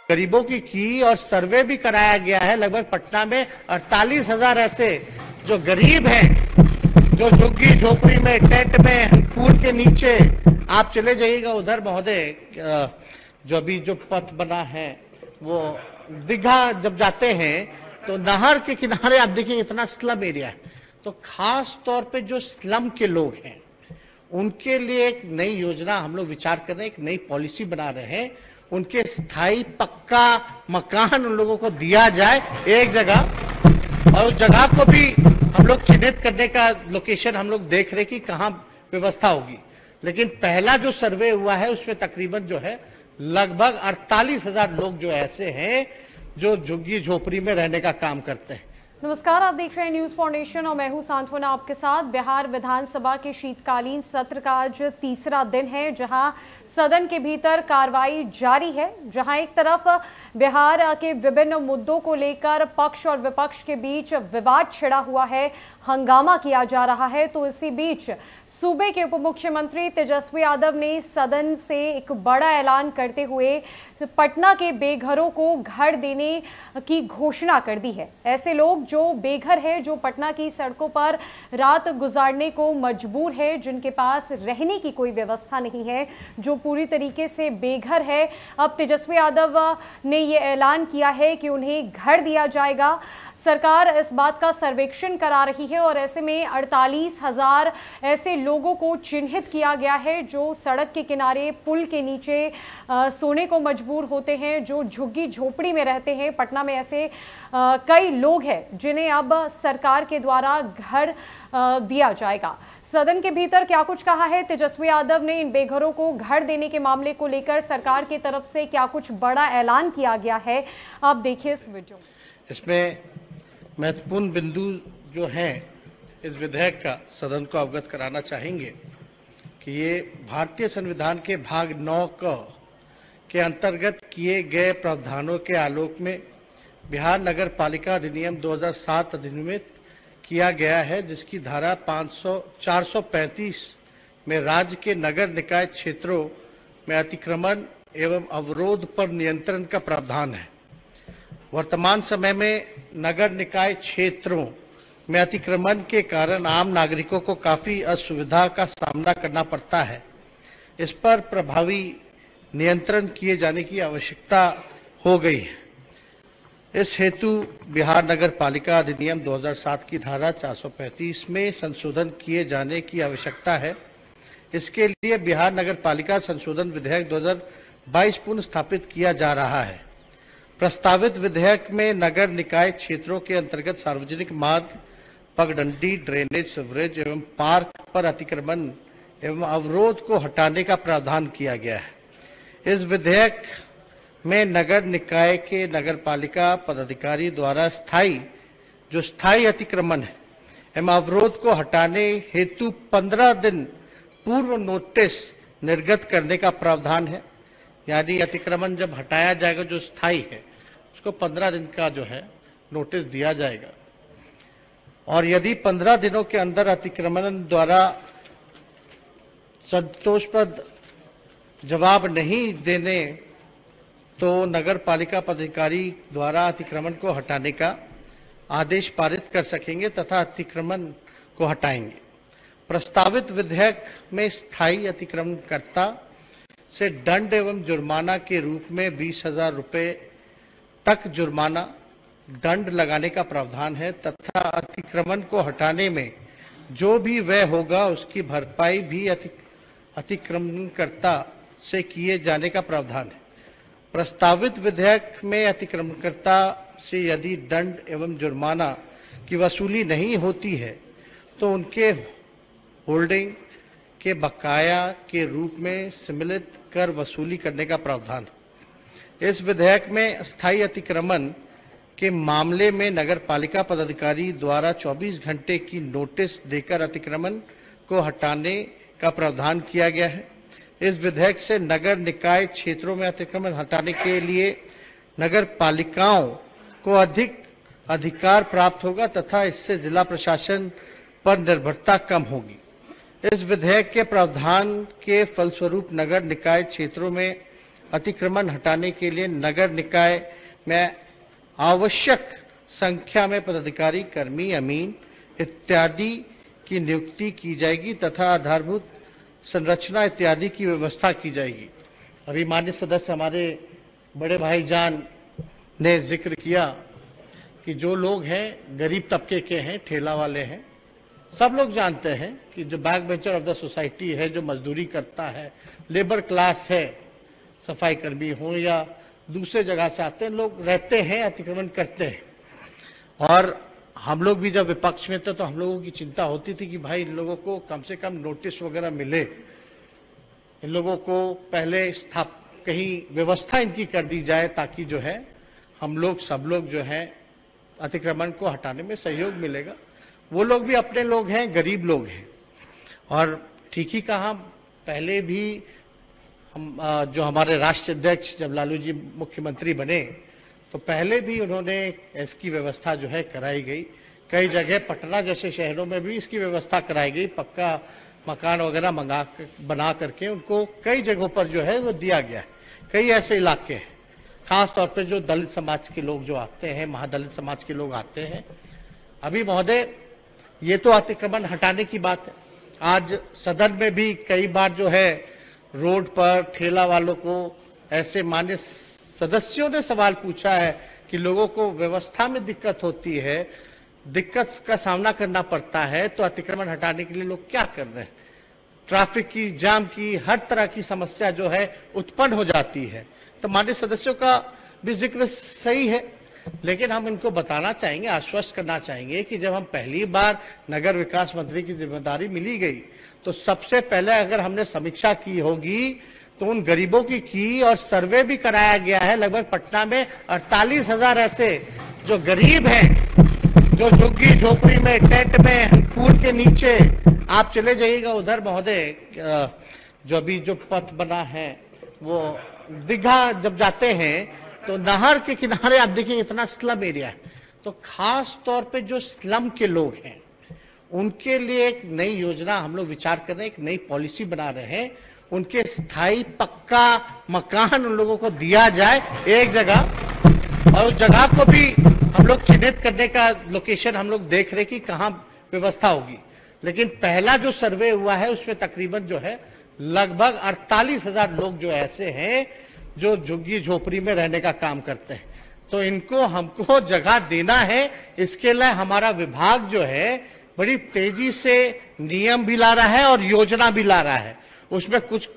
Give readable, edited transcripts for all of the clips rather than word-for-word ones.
गरीबों की और सर्वे भी कराया गया है। लगभग पटना में 48,000 ऐसे जो गरीब हैं, जो झुग्गी झोपड़ी में, टेंट में, पुल के नीचे, आप चले जाइएगा उधर महोदय, जो अभी जो पथ बना है वो दीघा जब जाते हैं तो नहर के किनारे आप देखिए इतना स्लम एरिया है। तो खास तौर पे जो स्लम के लोग हैं उनके लिए एक नई योजना हम लोग विचार कर रहे हैं, एक नई पॉलिसी बना रहे हैं। उनके स्थायी पक्का मकान उन लोगों को दिया जाए एक जगह, और उस जगह को भी हम लोग चिन्हित करने का लोकेशन हम लोग देख रहे कि कहाँ व्यवस्था होगी। लेकिन पहला जो सर्वे हुआ है उसमें तकरीबन जो है लगभग 48,000 लोग जो ऐसे हैं जो झुग्गी झोपड़ी में रहने का काम करते हैं। नमस्कार, आप देख रहे हैं न्यूज फाउंडेशन और मैं हूं सांत्वना आपके साथ। बिहार विधानसभा के शीतकालीन सत्र का आज तीसरा दिन है, जहां सदन के भीतर कार्रवाई जारी है। जहां एक तरफ बिहार के विभिन्न मुद्दों को लेकर पक्ष और विपक्ष के बीच विवाद छिड़ा हुआ है, हंगामा किया जा रहा है, तो इसी बीच सूबे के उप मुख्यमंत्री तेजस्वी यादव ने सदन से एक बड़ा ऐलान करते हुए पटना के बेघरों को घर देने की घोषणा कर दी है। ऐसे लोग जो बेघर है, जो पटना की सड़कों पर रात गुजारने को मजबूर है, जिनके पास रहने की कोई व्यवस्था नहीं है, जो पूरी तरीके से बेघर है, अब तेजस्वी यादव ने ये ऐलान किया है कि उन्हें घर दिया जाएगा। सरकार इस बात का सर्वेक्षण करा रही है और ऐसे में 48,000 ऐसे लोगों को चिन्हित किया गया है जो सड़क के किनारे, पुल के नीचे सोने को मजबूर होते हैं, जो झुग्गी झोपड़ी में रहते हैं। पटना में ऐसे कई लोग हैं जिन्हें अब सरकार के द्वारा घर दिया जाएगा। सदन के भीतर क्या कुछ कहा है तेजस्वी यादव ने इन बेघरों को घर देने के मामले को लेकर, सरकार की तरफ से क्या कुछ बड़ा ऐलान किया गया है, आप देखिए इस वीडियो। इसमें महत्वपूर्ण बिंदु जो हैं इस विधेयक का सदन को अवगत कराना चाहेंगे कि ये भारतीय संविधान के भाग 9 के अंतर्गत किए गए प्रावधानों के आलोक में बिहार नगर पालिका अधिनियम 2007 अधिनियमित किया गया है, जिसकी धारा 435 में राज्य के नगर निकाय क्षेत्रों में अतिक्रमण एवं अवरोध पर नियंत्रण का प्रावधान है। वर्तमान समय में नगर निकाय क्षेत्रों में अतिक्रमण के कारण आम नागरिकों को काफी असुविधा का सामना करना पड़ता है। इस पर प्रभावी नियंत्रण किए जाने की आवश्यकता हो गई है। इस हेतु बिहार नगर पालिका अधिनियम 2007 की धारा 435 में संशोधन किए जाने की आवश्यकता है। इसके लिए बिहार नगर पालिका संशोधन विधेयक 2022 पुनः स्थापित किया जा रहा है। प्रस्तावित विधेयक में नगर निकाय क्षेत्रों के अंतर्गत सार्वजनिक मार्ग, पगडंडी, ड्रेनेज, सीवरेज एवं पार्क पर अतिक्रमण एवं अवरोध को हटाने का प्रावधान किया गया है। इस विधेयक में नगर निकाय के नगर पालिका पदाधिकारी द्वारा स्थायी अतिक्रमण है एवं अवरोध को हटाने हेतु 15 दिन पूर्व नोटिस निर्गत करने का प्रावधान है। यानी अतिक्रमण जब हटाया जाएगा जो स्थायी है उसको 15 दिन का जो है नोटिस दिया जाएगा, और यदि 15 दिनों के अंदर अतिक्रमण द्वारा संतोषप्रद जवाब नहीं देने तो नगर पालिका पदाधिकारी द्वारा अतिक्रमण को हटाने का आदेश पारित कर सकेंगे तथा अतिक्रमण को हटाएंगे। प्रस्तावित विधेयक में स्थायी अतिक्रमणकर्ता से दंड एवं जुर्माना के रूप में 20,000 रुपये तक जुर्माना दंड लगाने का प्रावधान है तथा अतिक्रमण को हटाने में जो भी व्यय होगा उसकी भरपाई भी अतिक्रमणकर्ता से किए जाने का प्रावधान है। प्रस्तावित विधेयक में अतिक्रमणकर्ता से यदि दंड एवं जुर्माना की वसूली नहीं होती है तो उनके होल्डिंग के बकाया के रूप में सम्मिलित कर वसूली करने का प्रावधान है। इस विधेयक में स्थायी अतिक्रमण के मामले में नगर पालिका पदाधिकारी द्वारा 24 घंटे की नोटिस देकर अतिक्रमण को हटाने का प्रावधान किया गया है। इस विधेयक से नगर निकाय क्षेत्रों में अतिक्रमण हटाने के लिए नगर पालिकाओं को अधिक अधिकार प्राप्त होगा तथा इससे जिला प्रशासन पर निर्भरता कम होगी। इस विधेयक के प्रावधान के फलस्वरूप नगर निकाय क्षेत्रों में अतिक्रमण हटाने के लिए नगर निकाय में आवश्यक संख्या में पदाधिकारी, कर्मी, अमीन इत्यादि की नियुक्ति की जाएगी तथा आधारभूत संरचना इत्यादि की व्यवस्था की जाएगी। अभी माननीय सदस्य हमारे बड़े भाईजान ने जिक्र किया कि जो लोग हैं गरीब तबके के हैं, ठेला वाले हैं, सब लोग जानते हैं कि जो backbencher of the society है, जो मजदूरी करता है, लेबर क्लास है, सफाई कर्मी हो या दूसरे जगह से आते हैं, लोग रहते हैं, अतिक्रमण करते हैं। और हम लोग भी जब विपक्ष में थे तो हम लोगों की चिंता होती थी कि भाई इन लोगों को कम से कम नोटिस वगैरह मिले, इन लोगों को पहले कहीं व्यवस्था इनकी कर दी जाए ताकि जो है हम लोग सब लोग जो है अतिक्रमण को हटाने में सहयोग मिलेगा। वो लोग भी अपने लोग हैं, गरीब लोग हैं। और ठीक ही कहा, पहले भी हम जो हमारे राष्ट्रीय अध्यक्ष जब लालू जी मुख्यमंत्री बने तो पहले भी उन्होंने इसकी व्यवस्था जो है कराई गई। कई जगह पटना जैसे शहरों में भी इसकी व्यवस्था कराई गई, पक्का मकान वगैरह बना करके उनको कई जगहों पर जो है वो दिया गया है। कई ऐसे इलाके हैं, खास तौर पे जो दलित समाज के लोग जो आते हैं, महादलित समाज के लोग आते हैं। अभी महोदय, ये तो अतिक्रमण हटाने की बात है। आज सदन में भी कई बार जो है रोड पर ठेला वालों को ऐसे मान्य सदस्यों ने सवाल पूछा है कि लोगों को व्यवस्था में दिक्कत होती है, दिक्कत का सामना करना पड़ता है, तो अतिक्रमण हटाने के लिए लोग क्या कर रहे हैं? ट्रैफिक की, जाम की, हर तरह की समस्या जो है उत्पन्न हो जाती है। तो माननीय सदस्यों का भी जिक्र सही है, लेकिन हम इनको बताना चाहेंगे, आश्वस्त करना चाहेंगे कि जब हम पहली बार नगर विकास मंत्री की जिम्मेदारी मिली गई तो सबसे पहले अगर हमने समीक्षा की होगी तो उन गरीबों की और सर्वे भी कराया गया है। लगभग पटना में 48,000 ऐसे जो गरीब हैं, जो झुग्गी झोपड़ी में, टेंट में, पूल के नीचे, आप चले जाइएगा उधर महोदय, जो अभी जो पथ बना है वो दीघा जब जाते हैं तो नहर के किनारे आप देखिए इतना स्लम एरिया है। तो खास तौर पे जो स्लम के लोग हैं उनके लिए एक नई योजना हम लोग विचार कर रहे हैं, एक नई पॉलिसी बना रहे हैं। उनके स्थायी पक्का मकान उन लोगों को दिया जाए एक जगह, और उस जगह को भी हम लोग चिन्हित करने का लोकेशन हम लोग देख रहे कि कहाँ व्यवस्था होगी। लेकिन पहला जो सर्वे हुआ है उसमें तकरीबन जो है लगभग 48,000 लोग जो ऐसे हैं जो झुग्गी झोपड़ी में रहने का काम करते हैं। तो इनको हमको जगह देना है। इसके लिए हमारा विभाग जो है बड़ी तेजी से नियम भी ला रहा है और योजना भी ला रहा है। उसमें कुछ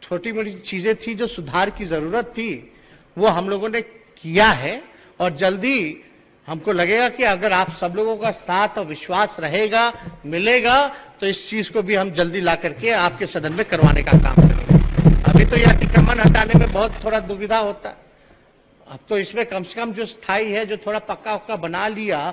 छोटी मोटी चीजें थी जो सुधार की जरूरत थी, वो हम लोगों ने किया है। और जल्दी हमको लगेगा कि अगर आप सब लोगों का साथ और विश्वास रहेगा, मिलेगा, तो इस चीज को भी हम जल्दी ला करके आपके सदन में करवाने का काम करेंगे। अभी तो यह अतिक्रमण हटाने में बहुत थोड़ा दुविधा होता है। अब तो इसमें कम से कम जो स्थायी है, जो थोड़ा पक्का बना लिया,